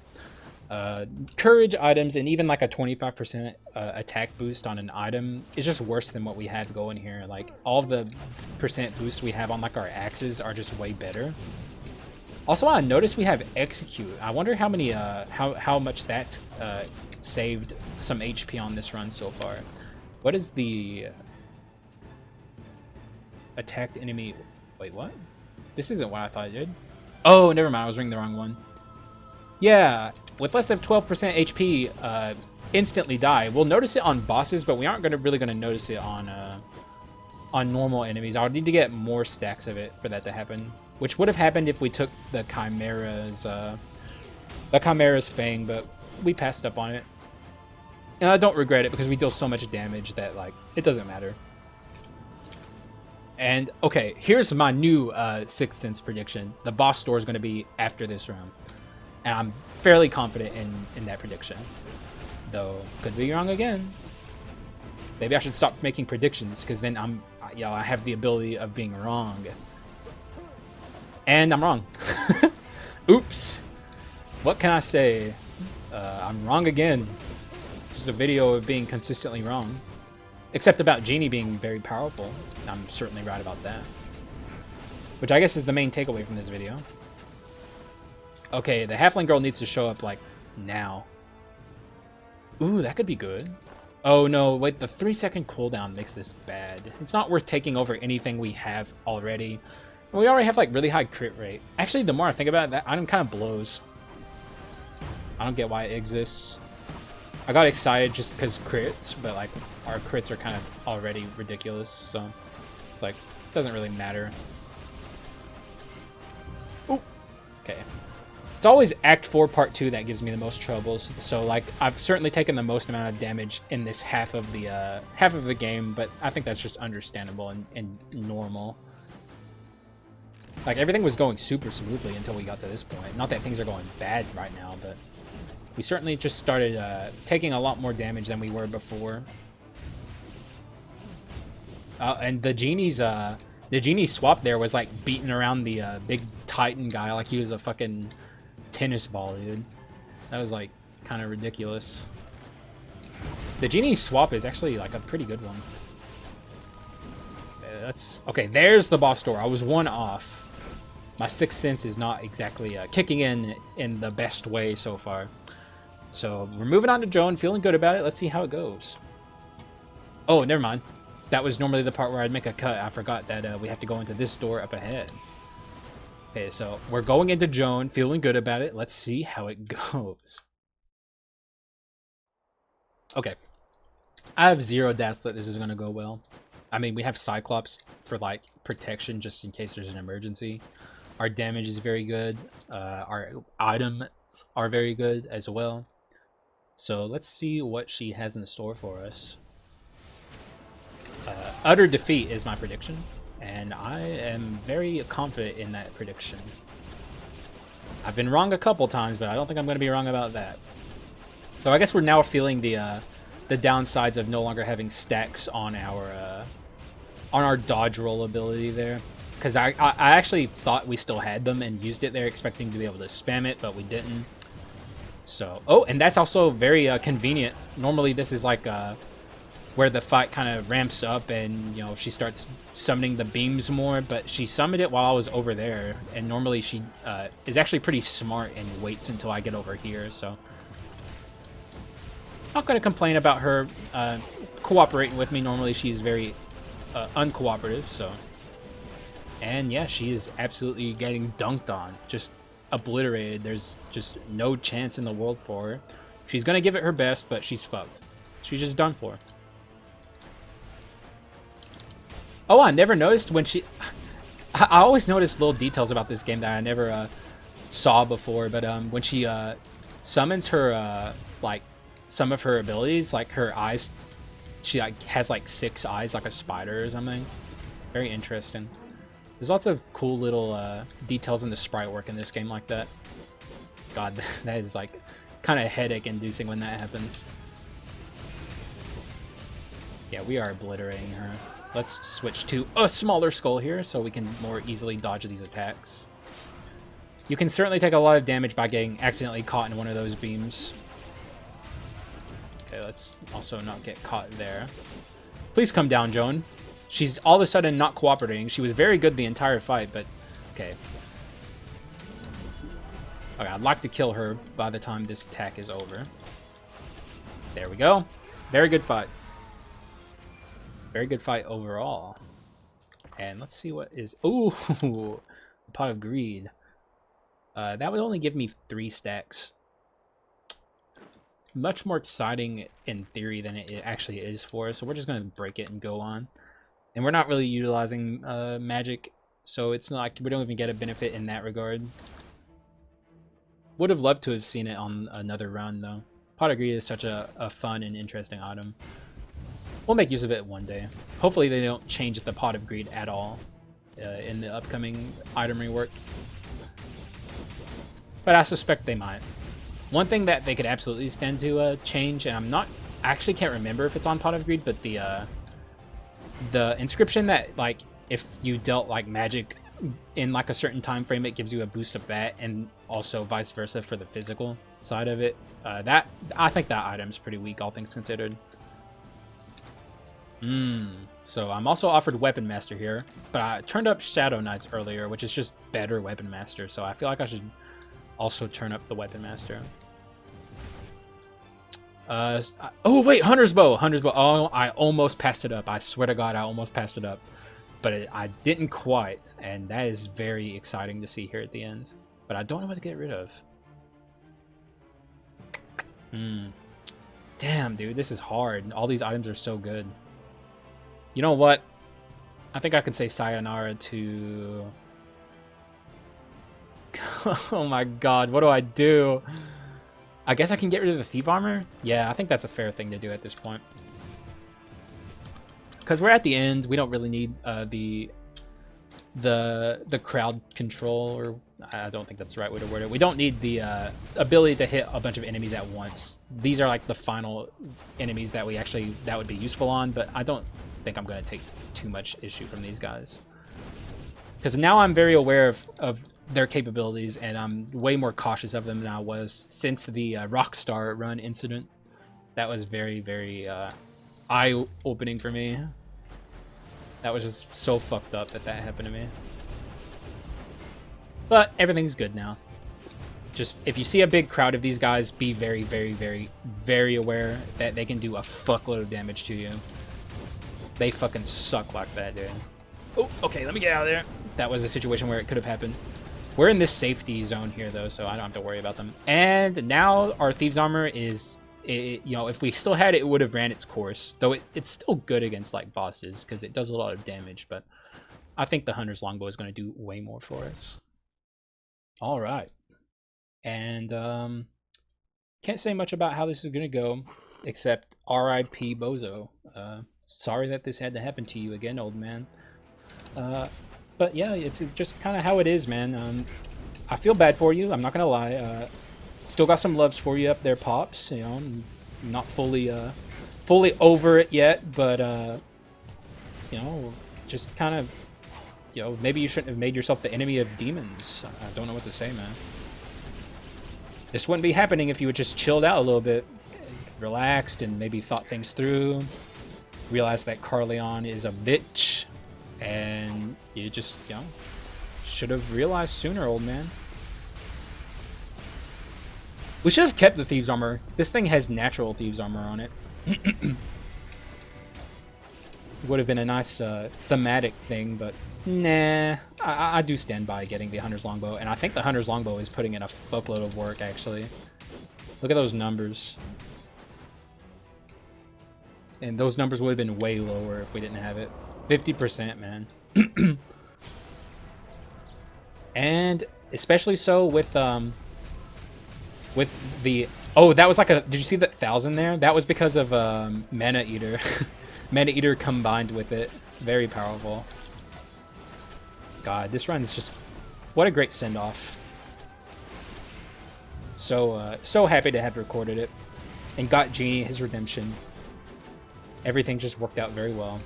Courage items and even like a 25% attack boost on an item is just worse than what we have going here. Like, all the percent boosts we have on like our axes are just way better. Also, I noticed we have Execute. I wonder how many, how much that's saved some HP on this run so far. What is the attacked enemy? Wait, what? This isn't what I thought it did. Oh, never mind. I was reading the wrong one. Yeah, with less than 12% HP, instantly die. We'll notice it on bosses, but we aren't really gonna notice it on normal enemies. I'll need to get more stacks of it for that to happen. which would have happened if we took the Chimera's Fang, but we passed up on it. And I don't regret it because we deal so much damage that, like, it doesn't matter. And, okay, here's my new Sixth Sense prediction. The boss door is going to be after this round. And I'm fairly confident in that prediction. Though, could be wrong again. Maybe I should stop making predictions, because then I have the ability of being wrong. And I'm wrong. Oops. What can I say? I'm wrong again. Just a video of being consistently wrong. Except about Genie being very powerful. I'm certainly right about that. Which I guess is the main takeaway from this video. Okay, the halfling girl needs to show up, like, now. Ooh, that could be good. Oh no, wait, the 3-second cooldown makes this bad. It's not worth taking over anything we have already. We already have, like, really high crit rate. Actually, the more I think about it, that item kind of blows. I don't get why it exists. I got excited just because crits, but, like, our crits are kind of already ridiculous, so it's like, it doesn't really matter. Ooh, okay. It's always Act 4 Part 2 that gives me the most troubles. So, like, I've certainly taken the most amount of damage in this half of the game, but I think that's just understandable and normal. Like, everything was going super smoothly until we got to this point. Not that things are going bad right now, but we certainly just started taking a lot more damage than we were before. And the Genie swap there was, like, beating around the big Titan guy like he was a fucking tennis ball, dude. That was, like, kind of ridiculous. The Genie swap is actually, like, a pretty good one. That's okay. There's the boss door. I was one off. My Sixth Sense is not exactly kicking in the best way so far. So we're moving on to Joan, feeling good about it. Let's see how it goes. Oh, never mind. That was normally the part where I'd make a cut. I forgot that we have to go into this door up ahead. Okay, so we're going into Joan, feeling good about it. Let's see how it goes. Okay. I have zero doubts that this is going to go well. I mean, we have Cyclops for, like, protection just in case there's an emergency. Our damage is very good. Our items are very good as well. So let's see what she has in store for us. Utter defeat is my prediction. And I am very confident in that prediction. I've been wrong a couple times, but I don't think I'm going to be wrong about that. So I guess we're now feeling the downsides of no longer having stacks on our dodge roll ability there. Because I actually thought we still had them and used it there, expecting to be able to spam it, but we didn't. So, oh, and that's also very convenient. Normally this is like where the fight kind of ramps up and, you know, she starts summoning the beams more, but she summoned it while I was over there, and normally she is actually pretty smart and waits until I get over here, so not going to complain about her cooperating with me. Normally she's very uncooperative, so, and yeah, she is absolutely getting dunked on, just obliterated. There's just no chance in the world for her. She's going to give it her best, but she's fucked. She's just done for. Oh, I never noticed when she... I always notice little details about this game that I never saw before, but when she summons her, like, some of her abilities, like her eyes, she, like, has, like, 6 eyes, like a spider or something. Very interesting. There's lots of cool little details in the sprite work in this game like that. God, that is, like, kind of headache-inducing when that happens. Yeah, we are obliterating her. Let's switch to a smaller skull here so we can more easily dodge these attacks. You can certainly take a lot of damage by getting accidentally caught in one of those beams. Okay, let's also not get caught there. Please come down, Joan. She's all of a sudden not cooperating. She was very good the entire fight, but okay. Okay, I'd like to kill her by the time this attack is over. There we go. Very good fight. Very good fight overall. And let's see what is... Ooh, a pot of greed. That would only give me 3 stacks. Much more exciting in theory than it actually is for us. So we're just going to break it and go on. And we're not really utilizing magic so it's not like we don't even get a benefit in that regard. Would have loved to have seen it on another run, though. Pot of Greed is such a fun and interesting item. We'll make use of it one day. Hopefully they don't change the Pot of Greed at all in the upcoming item rework. But I suspect they might. One thing that they could absolutely stand to change, and I actually can't remember if it's on Pot of Greed, but the inscription that, like, if you dealt like magic in like a certain time frame, it gives you a boost of that, and also vice versa for the physical side of it. That I think that item's pretty weak, all things considered. So I'm also offered Weapon Master here, but I turned up Shadow Knights earlier, which is just better Weapon Master, so I feel like I should also turn up the Weapon Master. Oh wait, Hunter's Bow! Hunter's Bow. Oh, I almost passed it up. I swear to God, I almost passed it up. But I didn't quite, and that is very exciting to see here at the end. But I don't know what to get rid of. Damn, dude, this is hard. All these items are so good. You know what? I think I could say sayonara to... Oh my God, what do I do? I guess I can get rid of the Thief Armor? Yeah, I think that's a fair thing to do at this point. Because we're at the end, we don't really need the crowd control, or I don't think that's the right way to word it. We don't need the ability to hit a bunch of enemies at once. These are like the final enemies that that would be useful on, but I don't think I'm going to take too much issue from these guys. Because now I'm very aware of their capabilities, and I'm way more cautious of them than I was since the Rockstar run incident. That was very, very eye-opening for me. That was just so fucked up that happened to me. But everything's good now. Just, if you see a big crowd of these guys, be very, very, very, very aware that they can do a fuckload of damage to you. They fucking suck like that, dude. Oh, okay, let me get out of there. That was a situation where it could have happened. We're in this safety zone here, though, so I don't have to worry about them. And now our Thieves' Armor is... you know, if we still had it, it would have ran its course. Though it's still good against, like, bosses, because it does a lot of damage. But I think the Hunter's Longbow is going to do way more for us. All right. And can't say much about how this is going to go, except R.I.P. Bozo. Sorry that this had to happen to you again, old man. But yeah, it's just kind of how it is, man. I feel bad for you. I'm not going to lie. Still got some loves for you up there, Pops. You know, I'm not fully over it yet, but you know, just kind of, you know, maybe you shouldn't have made yourself the enemy of demons. I don't know what to say, man. This wouldn't be happening if you had just chilled out a little bit, relaxed, and maybe thought things through. Realized that Carleon is a bitch, and you just, you know, should have realized sooner, old man. We should have kept the Thieves' Armor. This thing has natural Thieves' Armor on it. Would have been a nice thematic thing, but nah. I do stand by getting the Hunter's Longbow, and I think the Hunter's Longbow is putting in a fuckload of work, actually. Look at those numbers. And those numbers would have been way lower if we didn't have it. 50%, man. And especially so with the... Oh, that was like a... Did you see that 1,000 there? That was because of Mana Eater. Mana Eater combined with it. Very powerful. God, this run is just... What a great send-off. So, so happy to have recorded it. And got Genie his redemption. Everything just worked out very well.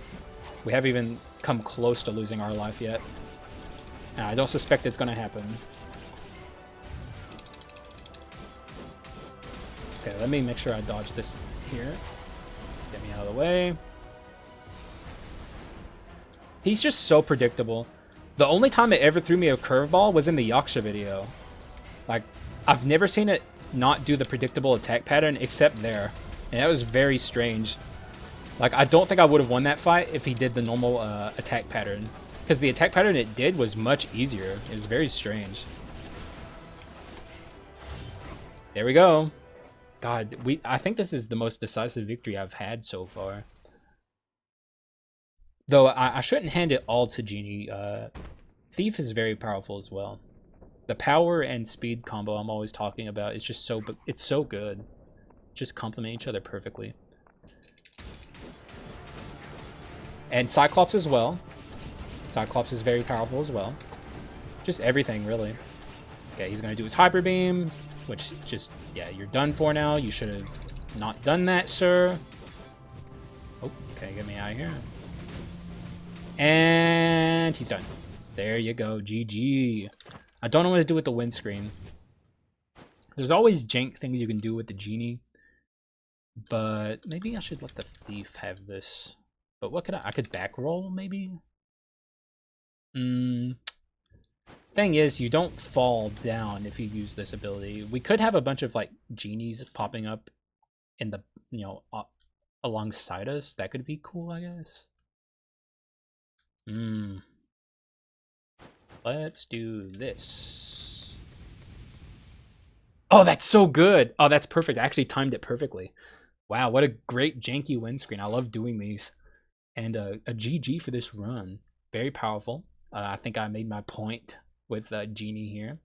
We haven't even come close to losing our life yet. And I don't suspect it's going to happen. Okay, let me make sure I dodge this here. Get me out of the way. He's just so predictable. The only time it ever threw me a curveball was in the Yaksha video. Like, I've never seen it not do the predictable attack pattern except there. And that was very strange. Like, I don't think I would have won that fight if he did the normal attack pattern. Because the attack pattern it did was much easier. It was very strange. There we go. God, I think this is the most decisive victory I've had so far. Though I shouldn't hand it all to Genie. Thief is very powerful as well. The power and speed combo I'm always talking about is just it's so good. Just complement each other perfectly. And Cyclops as well. Cyclops is very powerful as well. Just everything, really. Okay, he's going to do his Hyper Beam, which just, yeah, you're done for now. You should have not done that, sir. Oh, okay, get me out of here. And he's done. There you go, GG. I don't know what to do with the windscreen. There's always jank things you can do with the Genie, but maybe I should let the Thief have this. But what could I could back roll, maybe? Thing is, you don't fall down if you use this ability. We could have a bunch of, like, Genies popping up in the, you know, alongside us. That could be cool, I guess. Let's do this. Oh, that's so good. Oh, that's perfect. I actually timed it perfectly. Wow, what a great janky windscreen. I love doing these. And a GG for this run. Very powerful. I think I made my point with Genie here.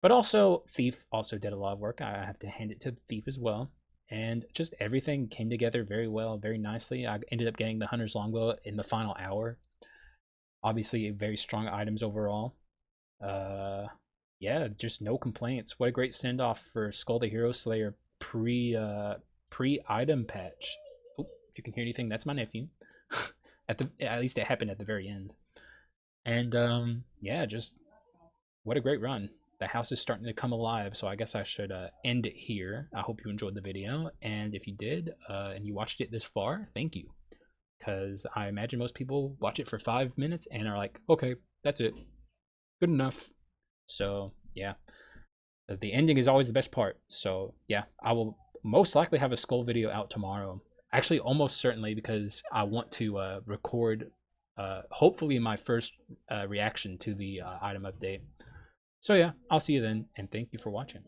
But also, Thief also did a lot of work. I have to hand it to Thief as well. And just everything came together very well, very nicely. I ended up getting the Hunter's Longbow in the final hour. Obviously, very strong items overall. Yeah, just no complaints. What a great send-off for Skul the Hero Slayer pre-item patch. Oh, if you can hear anything, that's my nephew. At least it happened at the very end. And yeah, just what a great run. The house is starting to come alive, so I guess I should end it here. I hope you enjoyed the video, and if you did, and you watched it this far, thank you. Because I imagine most people watch it for 5 minutes and are like, okay, that's it. Good enough. So, yeah. The ending is always the best part. So, yeah, I will most likely have a Skul video out tomorrow. Actually, almost certainly, because I want to record, hopefully, my first reaction to the item update. So, yeah, I'll see you then, and thank you for watching.